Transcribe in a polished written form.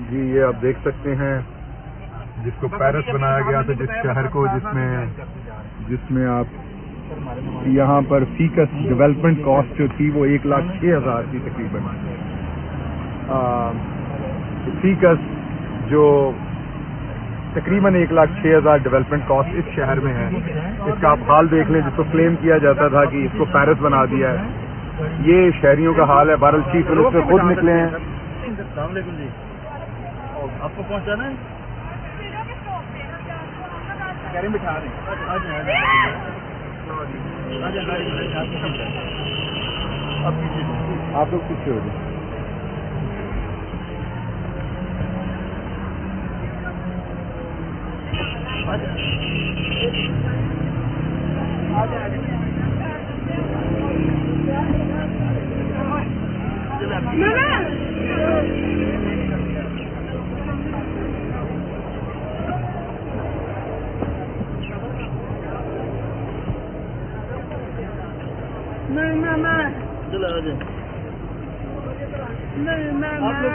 जी ये आप देख सकते हैं जिसको पेरिस बनाया गया था, जिस शहर को जिसमें आप यहाँ पर फीकस डेवलपमेंट कॉस्ट जो थी वो 1,06,000 थी तकरीबन। फीकस जो तकरीबन 1,06,000 डेवलपमेंट कॉस्ट इस शहर में है, इसका आप हाल देख लें, जिसको क्लेम किया जाता था कि इसको पेरिस बना दिया है। ये शहरियों का हाल है। बहरहाल चीफ मिनिस्टर खुद निकले हैं। आपको पहुंचाना है, बिठा रहे आप लोग पीछे हो जाए। नहीं, आप लोग